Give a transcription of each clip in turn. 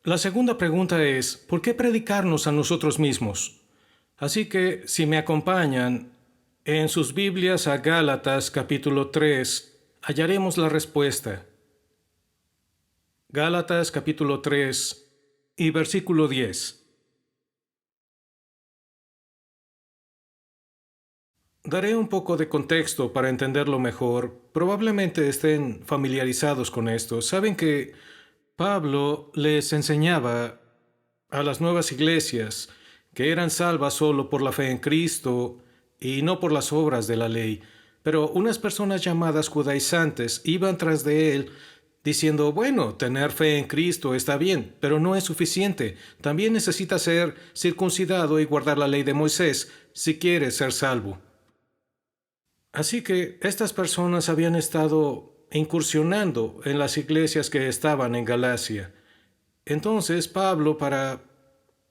La segunda pregunta es, ¿por qué predicarnos a nosotros mismos? Así que, si me acompañan en sus Biblias a Gálatas capítulo 3, hallaremos la respuesta. Gálatas capítulo 3 y versículo 10. Daré un poco de contexto para entenderlo mejor. Probablemente estén familiarizados con esto. Saben que Pablo les enseñaba a las nuevas iglesias que eran salvas solo por la fe en Cristo y no por las obras de la ley. Pero unas personas llamadas judaizantes iban tras de él diciendo, bueno, tener fe en Cristo está bien, pero no es suficiente. También necesitas ser circuncidado y guardar la ley de Moisés si quieres ser salvo. Así que estas personas habían estado incursionando en las iglesias que estaban en Galacia. Entonces Pablo, para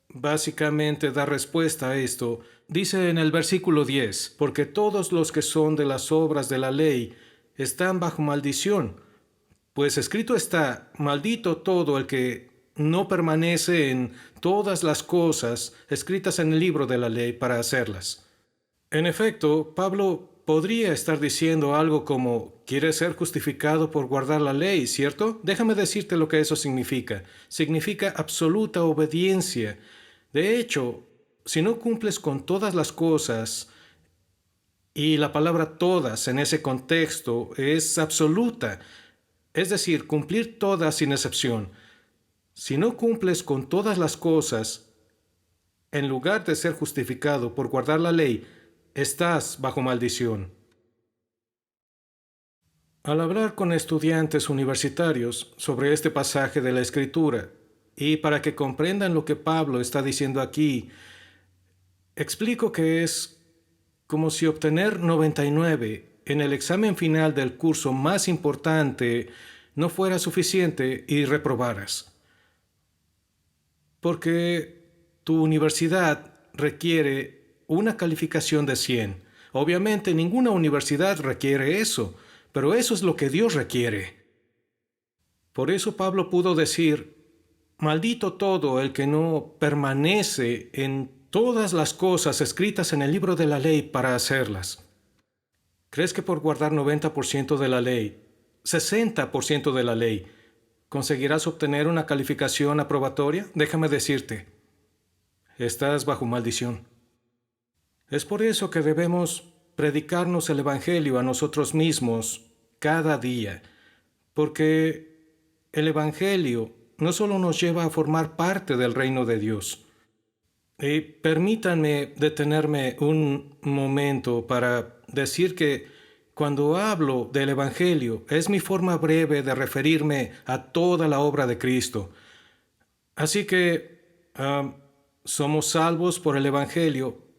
básicamente dar respuesta a esto, dice en el versículo 10, porque todos los que son de las obras de la ley están bajo maldición, pues escrito está, maldito todo el que no permanece en todas las cosas escritas en el libro de la ley para hacerlas. En efecto, Pablo podría estar diciendo algo como, ¿quieres ser justificado por guardar la ley, cierto? Déjame decirte lo que eso significa. Significa absoluta obediencia. De hecho, si no cumples con todas las cosas, y la palabra todas en ese contexto es absoluta, es decir, cumplir todas sin excepción. Si no cumples con todas las cosas, en lugar de ser justificado por guardar la ley, estás bajo maldición. Al hablar con estudiantes universitarios sobre este pasaje de la Escritura, y para que comprendan lo que Pablo está diciendo aquí, explico que es como si obtener 99 en el examen final del curso más importante no fuera suficiente y reprobaras. Porque tu universidad requiere una calificación de 100. Obviamente ninguna universidad requiere eso, pero eso es lo que Dios requiere. Por eso Pablo pudo decir, maldito todo el que no permanece en todas las cosas escritas en el libro de la ley para hacerlas. ¿Crees que por guardar 90% de la ley, 60% de la ley, conseguirás obtener una calificación aprobatoria? Déjame decirte, estás bajo maldición. Es por eso que debemos predicarnos el Evangelio a nosotros mismos cada día, porque el Evangelio no solo nos lleva a formar parte del reino de Dios. Y permítanme detenerme un momento para decir que cuando hablo del Evangelio es mi forma breve de referirme a toda la obra de Cristo. Así que somos salvos por el Evangelio,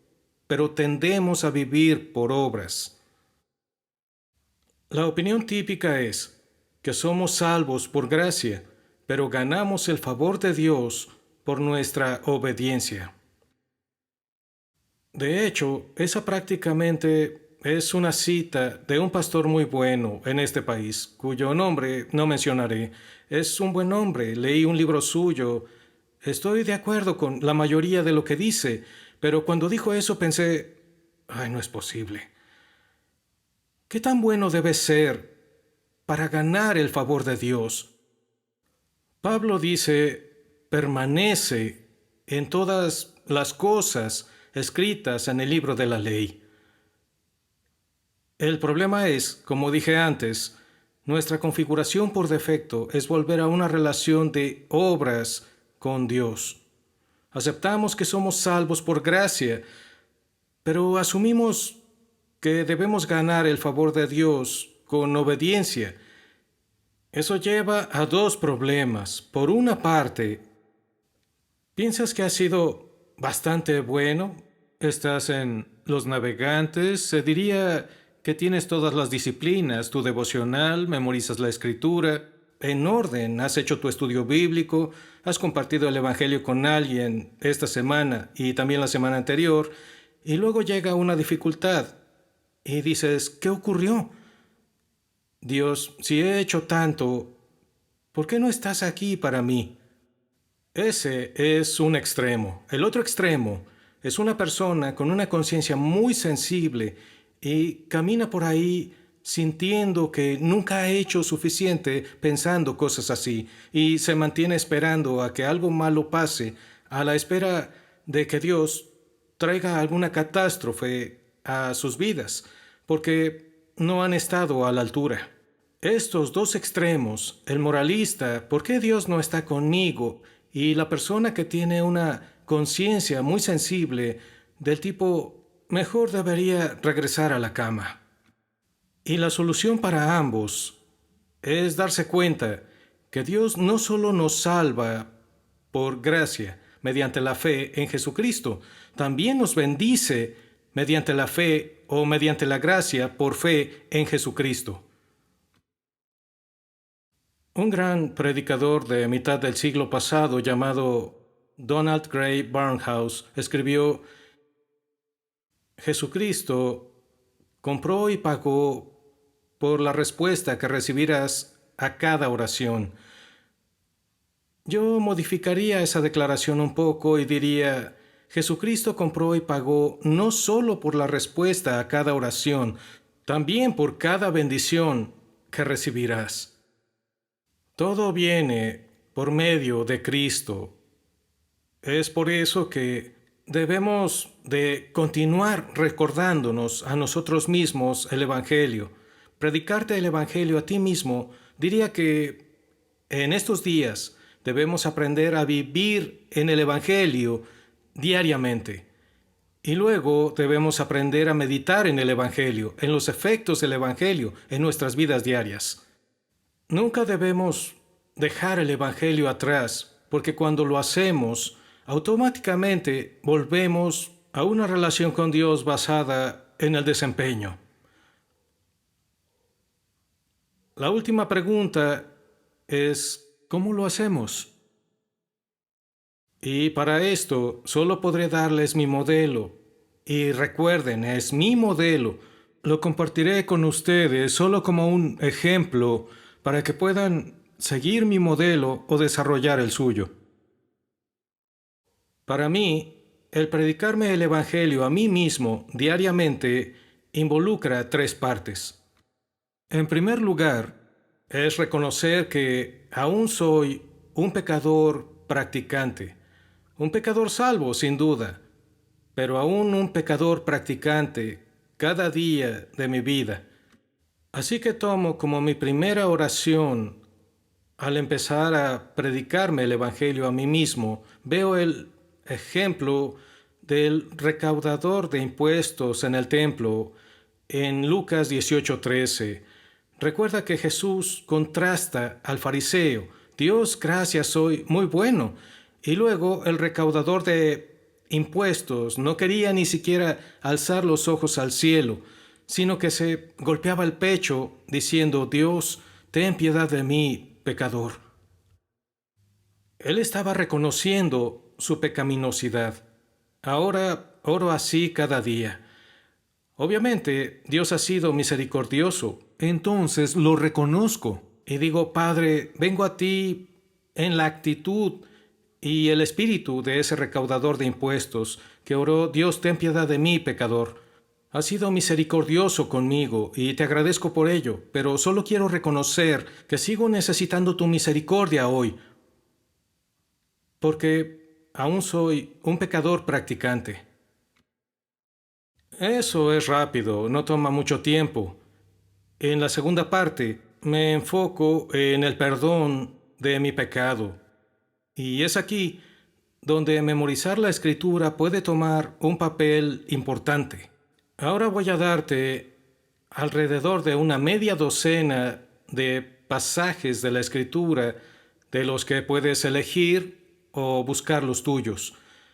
pero tendemos a vivir por obras. La opinión típica es que somos salvos por gracia, pero ganamos el favor de Dios por nuestra obediencia. De hecho, esa prácticamente es una cita de un pastor muy bueno en este país, cuyo nombre no mencionaré. Es un buen hombre, leí un libro suyo. Estoy de acuerdo con la mayoría de lo que dice, pero cuando dijo eso pensé, ay, no es posible. ¿Qué tan bueno debe ser para ganar el favor de Dios? Pablo dice, permanece en todas las cosas escritas en el libro de la ley. El problema es, como dije antes, nuestra configuración por defecto es volver a una relación de obras con Dios. Aceptamos que somos salvos por gracia, pero asumimos que debemos ganar el favor de Dios con obediencia. Eso lleva a dos problemas. Por una parte, piensas que has sido bastante bueno, estás en los navegantes, se diría que tienes todas las disciplinas, tu devocional, memorizas la escritura, en orden, has hecho tu estudio bíblico, has compartido el evangelio con alguien esta semana y también la semana anterior, y luego llega una dificultad y dices, ¿qué ocurrió? Dios, si he hecho tanto, ¿por qué no estás aquí para mí? Ese es un extremo. El otro extremo es una persona con una conciencia muy sensible y camina por ahí sintiendo que nunca ha hecho suficiente pensando cosas así y se mantiene esperando a que algo malo pase a la espera de que Dios traiga alguna catástrofe a sus vidas porque no han estado a la altura. Estos dos extremos, el moralista, ¿por qué Dios no está conmigo? Y la persona que tiene una conciencia muy sensible del tipo, mejor debería regresar a la cama. Y la solución para ambos es darse cuenta que Dios no solo nos salva por gracia mediante la fe en Jesucristo, también nos bendice mediante la fe o mediante la gracia por fe en Jesucristo. Un gran predicador de mitad del siglo pasado llamado Donald Gray Barnhouse escribió: Jesucristo compró y pagó por la respuesta que recibirás a cada oración. Yo modificaría esa declaración un poco y diría: Jesucristo compró y pagó no solo por la respuesta a cada oración, también por cada bendición que recibirás. Todo viene por medio de Cristo. Es por eso que debemos de continuar recordándonos a nosotros mismos el Evangelio. Predicarte el Evangelio a ti mismo, diría que en estos días debemos aprender a vivir en el Evangelio diariamente. Y luego debemos aprender a meditar en el Evangelio, en los efectos del Evangelio en nuestras vidas diarias. Nunca debemos dejar el Evangelio atrás, porque cuando lo hacemos, automáticamente volvemos a una relación con Dios basada en el desempeño. La última pregunta es, ¿cómo lo hacemos? Y para esto solo podré darles mi modelo. Y recuerden, es mi modelo. Lo compartiré con ustedes solo como un ejemplo para que puedan seguir mi modelo o desarrollar el suyo. Para mí, el predicarme el Evangelio a mí mismo diariamente involucra tres partes. En primer lugar, es reconocer que aún soy un pecador practicante, un pecador salvo sin duda, pero aún un pecador practicante cada día de mi vida. Así que tomo como mi primera oración al empezar a predicarme el Evangelio a mí mismo, veo el ejemplo del recaudador de impuestos en el templo en Lucas 18:13. Recuerda que Jesús contrasta al fariseo: Dios, gracias, soy muy bueno. Y luego el recaudador de impuestos no quería ni siquiera alzar los ojos al cielo, sino que se golpeaba el pecho diciendo: Dios, ten piedad de mí, pecador. Él estaba reconociendo su pecaminosidad. Ahora oro así cada día. Obviamente, Dios ha sido misericordioso, entonces lo reconozco y digo: Padre, vengo a ti en la actitud y el espíritu de ese recaudador de impuestos que oró: Dios, ten piedad de mí, pecador. Has sido misericordioso conmigo y te agradezco por ello, pero solo quiero reconocer que sigo necesitando tu misericordia hoy, porque aún soy un pecador practicante. Eso es rápido, no toma mucho tiempo. En la segunda parte me enfoco en el perdón de mi pecado. Y es aquí donde memorizar la escritura puede tomar un papel importante. Ahora voy a darte alrededor de una media docena de pasajes de la escritura de los que puedes elegir o buscar los tuyos.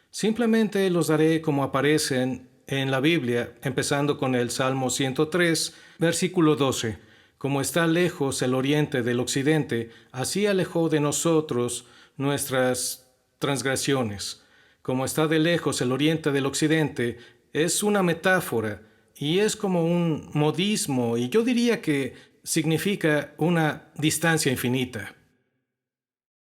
Simplemente los daré como aparecen en la Biblia, empezando con el Salmo 103, versículo 12. Como está lejos el oriente del occidente, así alejó de nosotros nuestras transgresiones. Como está de lejos el oriente del occidente, es una metáfora y es como un modismo, y yo diría que significa una distancia infinita.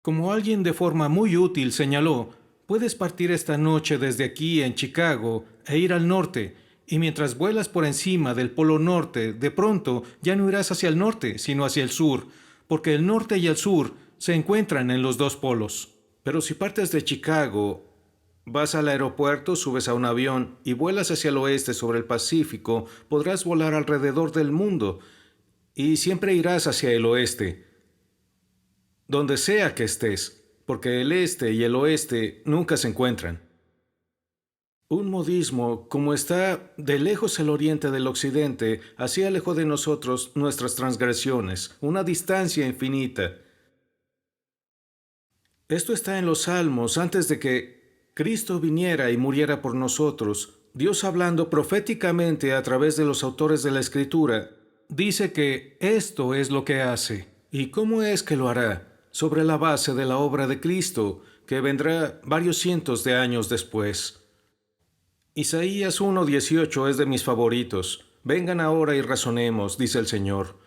Como alguien de forma muy útil señaló, puedes partir esta noche desde aquí en Chicago e ir al norte, y mientras vuelas por encima del Polo Norte, de pronto ya no irás hacia el norte, sino hacia el sur, porque el norte y el sur se encuentran en los dos polos. Pero si partes de Chicago, vas al aeropuerto, subes a un avión y vuelas hacia el oeste sobre el Pacífico, podrás volar alrededor del mundo y siempre irás hacia el oeste, donde sea que estés, porque el este y el oeste nunca se encuentran. Un modismo, como está de lejos el oriente del occidente, así alejó de nosotros nuestras transgresiones, una distancia infinita. Esto está en los Salmos antes de que Cristo viniera y muriera por nosotros. Dios, hablando proféticamente a través de los autores de la Escritura, dice que esto es lo que hace. ¿Y cómo es que lo hará? Sobre la base de la obra de Cristo, que vendrá varios cientos de años después. Isaías 1:18 es de mis favoritos. Vengan ahora y razonemos, dice el Señor.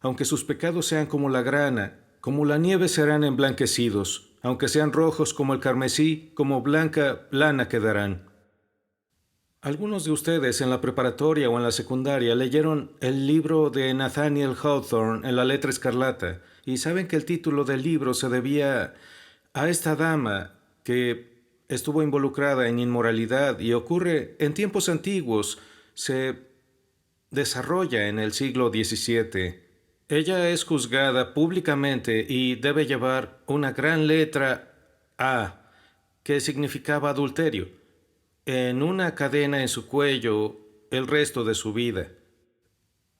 Aunque sus pecados sean como la grana, como la nieve serán emblanquecidos. Aunque sean rojos como el carmesí, como blanca lana quedarán. Algunos de ustedes en la preparatoria o en la secundaria leyeron el libro de Nathaniel Hawthorne en la letra escarlata y saben que el título del libro se debía a esta dama que estuvo involucrada en inmoralidad y ocurre en tiempos antiguos, se desarrolla en el siglo XVII. Ella es juzgada públicamente y debe llevar una gran letra A, que significaba adulterio, en una cadena en su cuello el resto de su vida.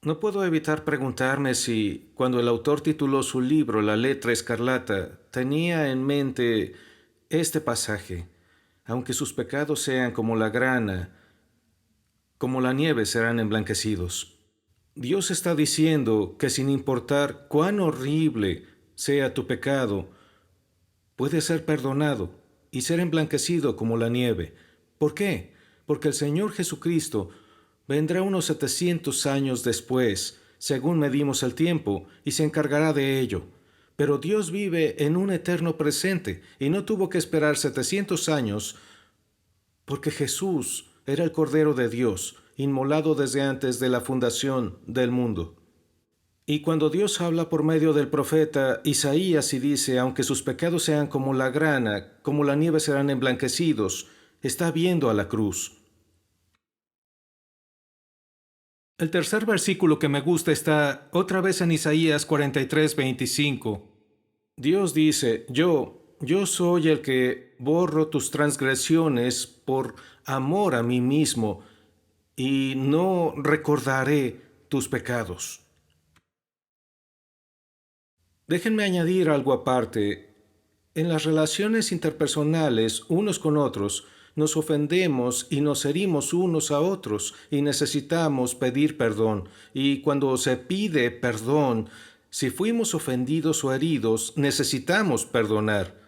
No puedo evitar preguntarme si, cuando el autor tituló su libro La letra escarlata, tenía en mente este pasaje: aunque sus pecados sean como la grana, como la nieve serán emblanquecidos. Dios está diciendo que sin importar cuán horrible sea tu pecado, puede ser perdonado y ser emblanquecido como la nieve. ¿Por qué? Porque el Señor Jesucristo vendrá unos 700 años después, según medimos el tiempo, y se encargará de ello. Pero Dios vive en un eterno presente y no tuvo que esperar 700 años porque Jesús era el Cordero de Dios, inmolado desde antes de la fundación del mundo. Y cuando Dios habla por medio del profeta Isaías y dice, aunque sus pecados sean como la grana, como la nieve serán emblanquecidos, está viendo a la cruz. El tercer versículo que me gusta está otra vez en Isaías 43:25. Dios dice, yo soy el que borro tus transgresiones por amor a mí mismo y no recordaré tus pecados. Déjenme añadir algo aparte. En las relaciones interpersonales unos con otros, nos ofendemos y nos herimos unos a otros y necesitamos pedir perdón. Y cuando se pide perdón, si fuimos ofendidos o heridos, necesitamos perdonar.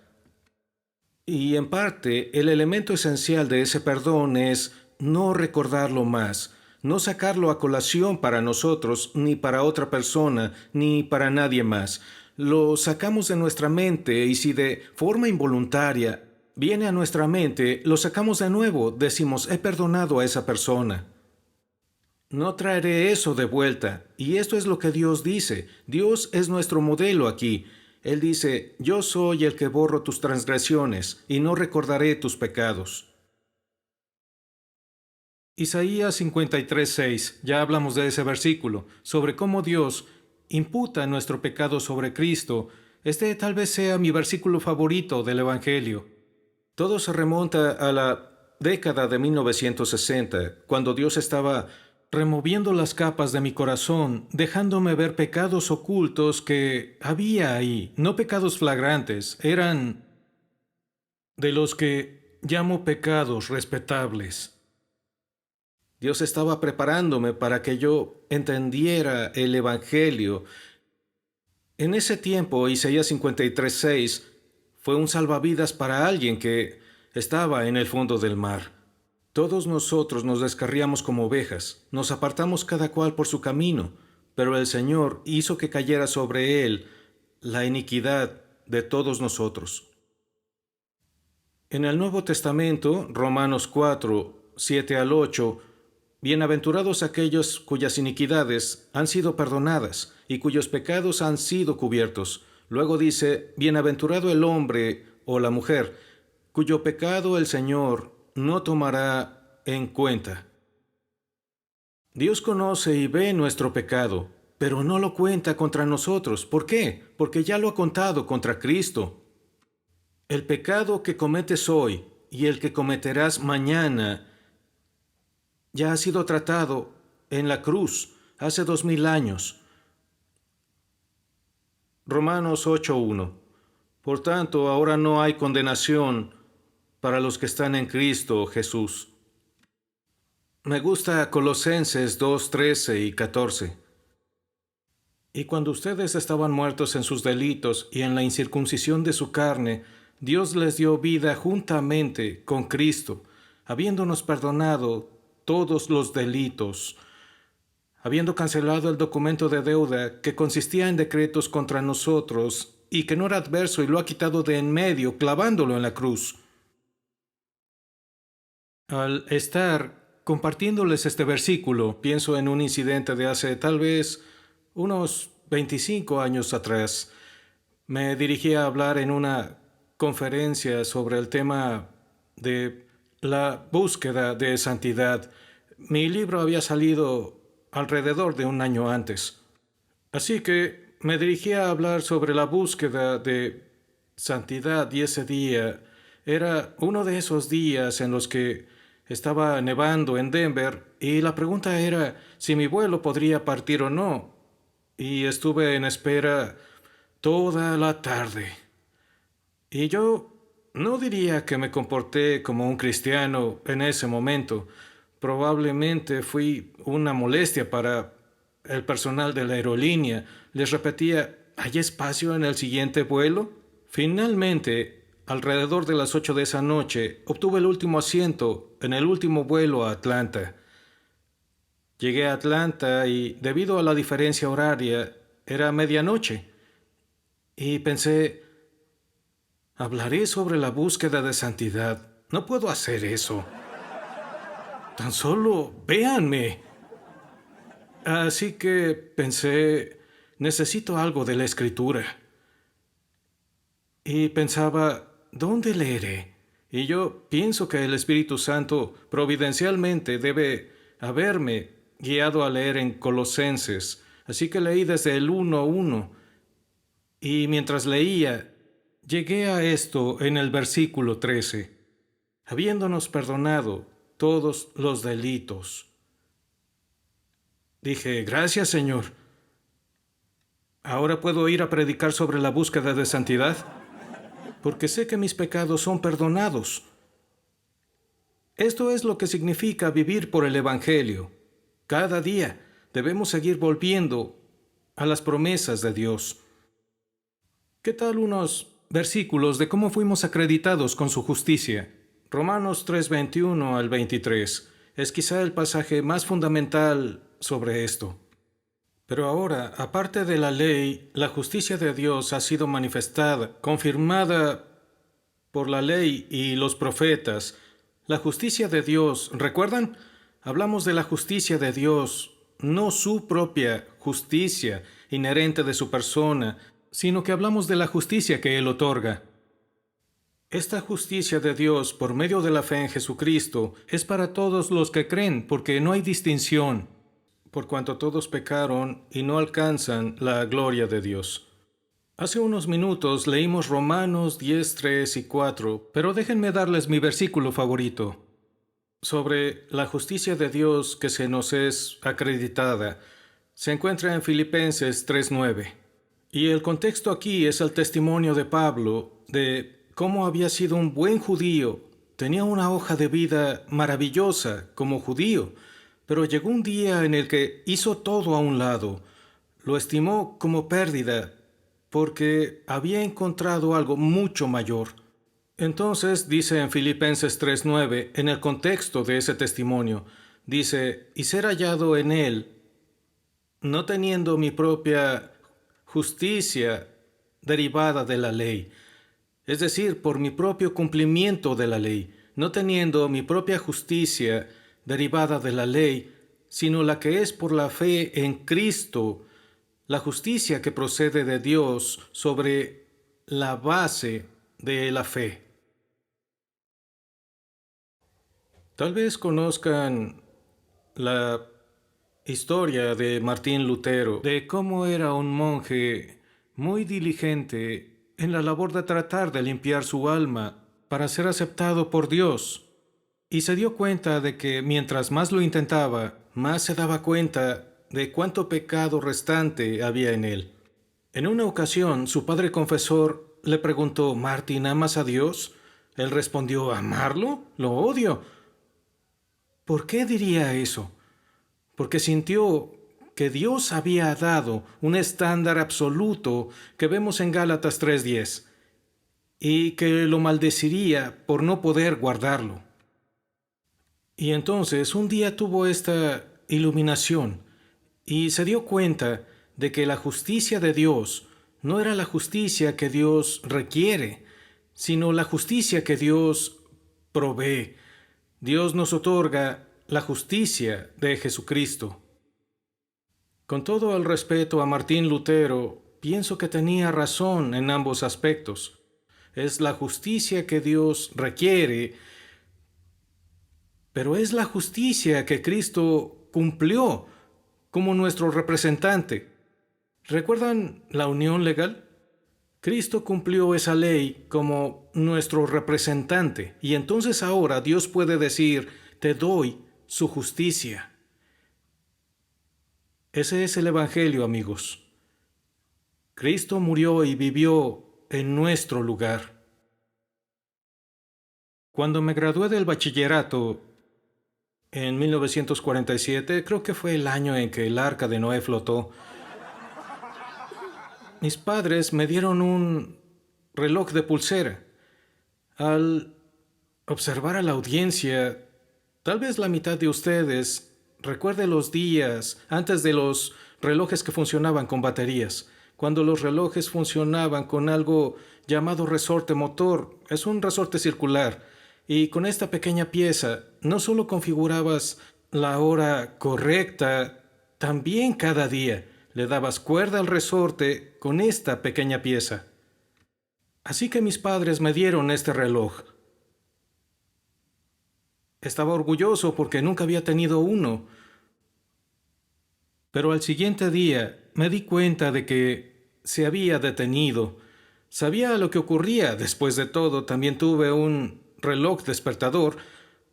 Y en parte, el elemento esencial de ese perdón es no recordarlo más, no sacarlo a colación para nosotros, ni para otra persona, ni para nadie más. Lo sacamos de nuestra mente y si de forma involuntaria viene a nuestra mente, lo sacamos de nuevo, decimos, he perdonado a esa persona. No traeré eso de vuelta. Y esto es lo que Dios dice. Dios es nuestro modelo aquí. Él dice, yo soy el que borro tus transgresiones y no recordaré tus pecados. Isaías 53:6, ya hablamos de ese versículo, sobre cómo Dios imputa nuestro pecado sobre Cristo. Este tal vez sea mi versículo favorito del Evangelio. Todo se remonta a la década de 1960, cuando Dios estaba removiendo las capas de mi corazón, dejándome ver pecados ocultos que había ahí, no pecados flagrantes, eran de los que llamo pecados respetables. Dios estaba preparándome para que yo entendiera el Evangelio. En ese tiempo, Isaías 53:6 fue un salvavidas para alguien que estaba en el fondo del mar. Todos nosotros nos descarriamos como ovejas, nos apartamos cada cual por su camino, pero el Señor hizo que cayera sobre él la iniquidad de todos nosotros. En el Nuevo Testamento, Romanos 4, 7 al 8, bienaventurados aquellos cuyas iniquidades han sido perdonadas y cuyos pecados han sido cubiertos. Luego dice, bienaventurado el hombre o la mujer, cuyo pecado el Señor no tomará en cuenta. Dios conoce y ve nuestro pecado, pero no lo cuenta contra nosotros. ¿Por qué? Porque ya lo ha contado contra Cristo. El pecado que cometes hoy y el que cometerás mañana ya ha sido tratado en la cruz hace 2000 años. Romanos 8:1. Por tanto, ahora no hay condenación para los que están en Cristo Jesús. Me gusta Colosenses 2, 13 y 14. Y cuando ustedes estaban muertos en sus delitos y en la incircuncisión de su carne, Dios les dio vida juntamente con Cristo, habiéndonos perdonado todos los delitos, habiendo cancelado el documento de deuda que consistía en decretos contra nosotros y que no era adverso, y lo ha quitado de en medio, clavándolo en la cruz. Al estar compartiéndoles este versículo, pienso en un incidente de hace tal vez unos 25 años atrás. Me dirigí a hablar en una conferencia sobre el tema de la búsqueda de santidad. Mi libro había salido alrededor de un año antes. Así que me dirigí a hablar sobre la búsqueda de santidad, y ese día era uno de esos días en los que estaba nevando en Denver y la pregunta era si mi vuelo podría partir o no. Y estuve en espera toda la tarde. Y yo no diría que me comporté como un cristiano en ese momento. Probablemente fui una molestia para el personal de la aerolínea. Les repetía, ¿hay espacio en el siguiente vuelo? Finalmente, alrededor de las 8 de esa noche, obtuve el último asiento en el último vuelo a Atlanta. Llegué a Atlanta y, debido a la diferencia horaria, era medianoche. Y pensé, hablaré sobre la búsqueda de santidad. No puedo hacer eso. Tan solo véanme. Así que pensé, necesito algo de la Escritura. Y pensaba, ¿dónde leeré? Y yo pienso que el Espíritu Santo providencialmente debe haberme guiado a leer en Colosenses. Así que leí desde el 1:1. Y mientras leía, llegué a esto en el versículo 13. Habiéndonos perdonado todos los delitos. Dije, gracias, Señor. ¿Ahora puedo ir a predicar sobre la búsqueda de santidad? Porque sé que mis pecados son perdonados. Esto es lo que significa vivir por el Evangelio. Cada día debemos seguir volviendo a las promesas de Dios. ¿Qué tal unos versículos de cómo fuimos acreditados con su justicia? Romanos 3:21 al 23 es quizá el pasaje más fundamental sobre esto. Pero ahora, aparte de la ley, la justicia de Dios ha sido manifestada, confirmada por la ley y los profetas. La justicia de Dios, ¿recuerdan? Hablamos de la justicia de Dios, no su propia justicia inherente de su persona, sino que hablamos de la justicia que Él otorga. Esta justicia de Dios, por medio de la fe en Jesucristo, es para todos los que creen, porque no hay distinción, por cuanto todos pecaron y no alcanzan la gloria de Dios. Hace unos minutos leímos Romanos 10, 3 y 4, pero déjenme darles mi versículo favorito sobre la justicia de Dios que se nos es acreditada. Se encuentra en Filipenses 3:9. Y el contexto aquí es el testimonio de Pablo de cómo había sido un buen judío. Tenía una hoja de vida maravillosa como judío, pero llegó un día en el que hizo todo a un lado. Lo estimó como pérdida porque había encontrado algo mucho mayor. Entonces dice en Filipenses 3:9, en el contexto de ese testimonio, dice, y ser hallado en él, no teniendo mi propia justicia derivada de la ley, es decir, por mi propio cumplimiento de la ley, no teniendo mi propia justicia derivada de la ley, sino la que es por la fe en Cristo, la justicia que procede de Dios sobre la base de la fe. Tal vez conozcan la historia de Martín Lutero, de cómo era un monje muy diligente en la labor de tratar de limpiar su alma para ser aceptado por Dios. Y se dio cuenta de que mientras más lo intentaba, más se daba cuenta de cuánto pecado restante había en él. En una ocasión, su padre confesor le preguntó: «Martín, ¿amas a Dios?». Él respondió: «¿Amarlo? Lo odio». ¿Por qué diría eso? Porque sintió que Dios había dado un estándar absoluto que vemos en Gálatas 3:10 y que lo maldeciría por no poder guardarlo. Y entonces un día tuvo esta iluminación y se dio cuenta de que la justicia de Dios no era la justicia que Dios requiere, sino la justicia que Dios provee. Dios nos otorga la justicia de Jesucristo. Con todo el respeto a Martín Lutero, pienso que tenía razón en ambos aspectos. Es la justicia que Dios requiere, pero es la justicia que Cristo cumplió como nuestro representante. ¿Recuerdan la unión legal? Cristo cumplió esa ley como nuestro representante, y entonces ahora Dios puede decir: «Te doy su justicia». Ese es el Evangelio, amigos. Cristo murió y vivió en nuestro lugar. Cuando me gradué del bachillerato en 1947, creo que fue el año en que el arca de Noé flotó, mis padres me dieron un reloj de pulsera. Al observar a la audiencia, tal vez la mitad de ustedes recuerde los días antes de los relojes que funcionaban con baterías, cuando los relojes funcionaban con algo llamado resorte motor. Es un resorte circular, y con esta pequeña pieza no solo configurabas la hora correcta, también cada día le dabas cuerda al resorte con esta pequeña pieza. Así que mis padres me dieron este reloj. Estaba orgulloso porque nunca había tenido uno. Pero al siguiente día me di cuenta de que se había detenido. Sabía lo que ocurría. Después de todo, también tuve un reloj despertador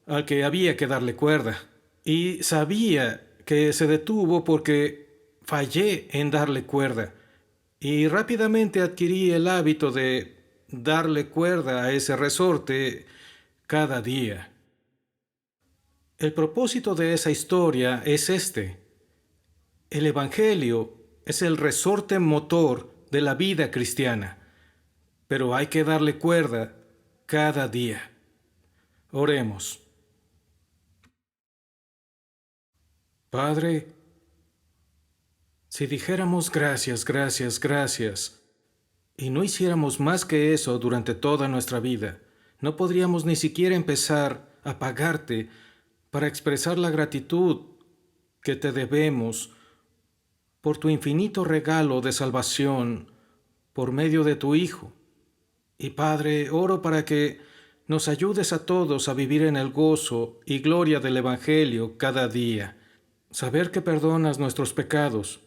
al que había que darle cuerda. Y sabía que se detuvo porque fallé en darle cuerda. Y rápidamente adquirí el hábito de darle cuerda a ese resorte cada día. El propósito de esa historia es este. El Evangelio es el resorte motor de la vida cristiana, pero hay que darle cuerda cada día. Oremos. Padre, si dijéramos gracias, gracias, gracias, y no hiciéramos más que eso durante toda nuestra vida, no podríamos ni siquiera empezar a pagarte para expresar la gratitud que te debemos por tu infinito regalo de salvación por medio de tu Hijo. Y Padre, oro para que nos ayudes a todos a vivir en el gozo y gloria del Evangelio cada día, saber que perdonas nuestros pecados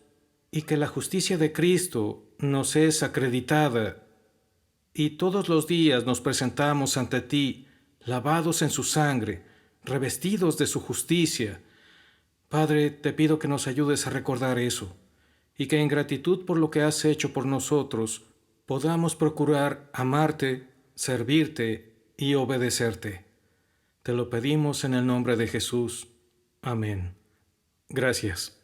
y que la justicia de Cristo nos es acreditada, y todos los días nos presentamos ante ti, lavados en su sangre, revestidos de su justicia. Padre, te pido que nos ayudes a recordar eso, y que en gratitud por lo que has hecho por nosotros, podamos procurar amarte, servirte y obedecerte. Te lo pedimos en el nombre de Jesús. Amén. Gracias.